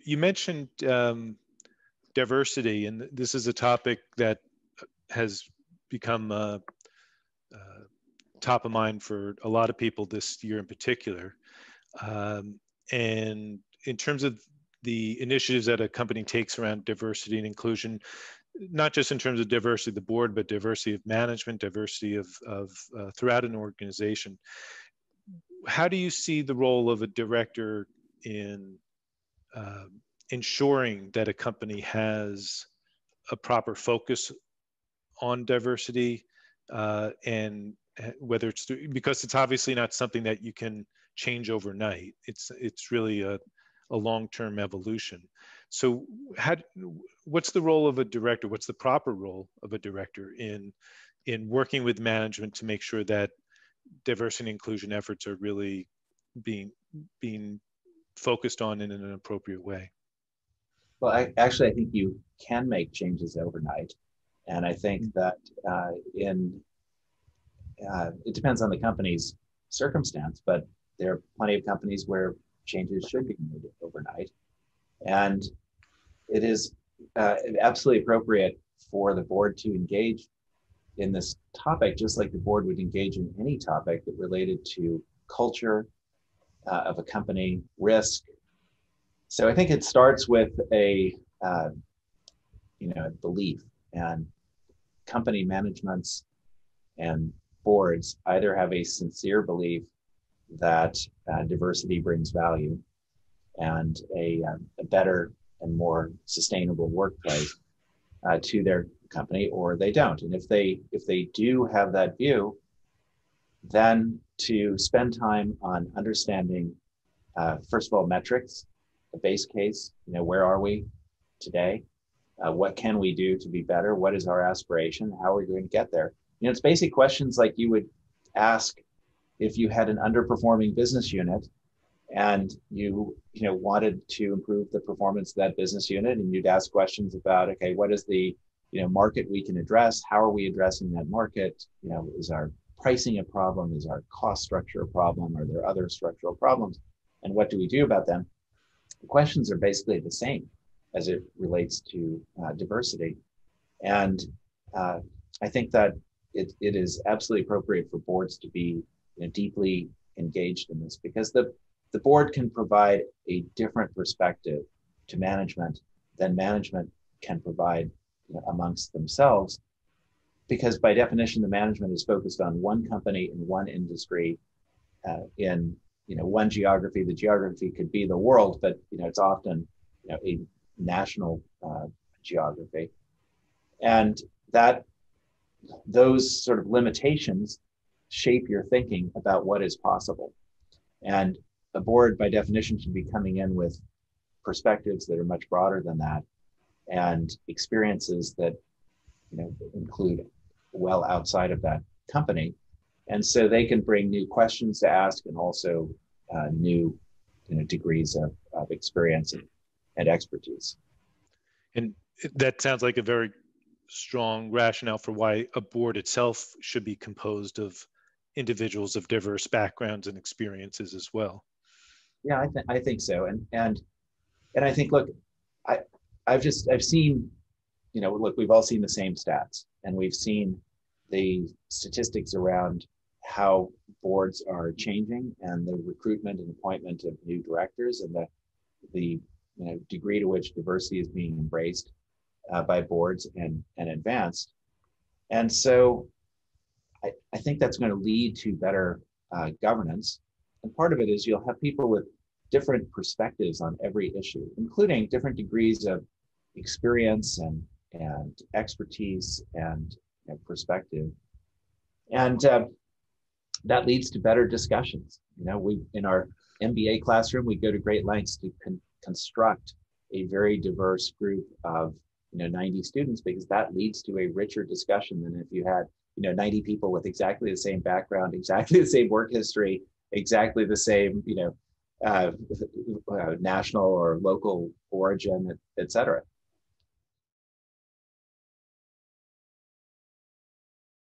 You mentioned diversity, and this is a topic that has become top of mind for a lot of people this year in particular. And in terms of the initiatives that a company takes around diversity and inclusion, not just in terms of diversity of the board, but diversity of management, diversity of throughout an organization. How do you see the role of a director in ensuring that a company has a proper focus on diversity, and whether it's because it's obviously not something that you can change overnight. It's really a long-term evolution. So what's the role of a director? What's the proper role of a director in working with management to make sure that diversity and inclusion efforts are really being focused on in an appropriate way? Well, I think you can make changes overnight. And I think that it depends on the company's circumstance, but there are plenty of companies where changes should be made overnight. And it is absolutely appropriate for the board to engage in this topic, just like the board would engage in any topic that related to culture of a company, risk. So I think it starts with a belief, and company managements and boards either have a sincere belief that diversity brings value and a better and more sustainable workplace to their company, or they don't. And if they do have that view, then to spend time on understanding, first of all, metrics, the base case, where are we today? What can we do to be better? What is our aspiration? How are we going to get there? It's basic questions like you would ask if you had an underperforming business unit and you wanted to improve the performance of that business unit, and you'd ask questions about, okay, what is the market we can address? How are we addressing that market? Is our pricing a problem? Is our cost structure a problem? Are there other structural problems? And what do we do about them? The questions are basically the same as it relates to diversity. And I think that it is absolutely appropriate for boards to be deeply engaged in this, because the board can provide a different perspective to management than management can provide amongst themselves, because by definition, the management is focused on one company in one industry in one geography. The geography could be the world, but it's often a national geography, and that those sort of limitations shape your thinking about what is possible. And a board, by definition, should be coming in with perspectives that are much broader than that, and experiences that include well outside of that company. And so they can bring new questions to ask, and also new degrees of experience and expertise. And that sounds like a very strong rationale for why a board itself should be composed of individuals of diverse backgrounds and experiences as well. Yeah, I think so. And I think, look, I've seen, look, we've all seen the same stats, and we've seen the statistics around how boards are changing, and the recruitment and appointment of new directors, and the degree to which diversity is being embraced by boards and advanced. And so I think that's going to lead to better governance. And part of it is you'll have people with different perspectives on every issue, including different degrees of experience and expertise and perspective. And that leads to better discussions. We, in our MBA classroom, we go to great lengths to construct a very diverse group of 90 students, because that leads to a richer discussion than if you had 90 people with exactly the same background, exactly the same work history, exactly the same national or local origin, et cetera.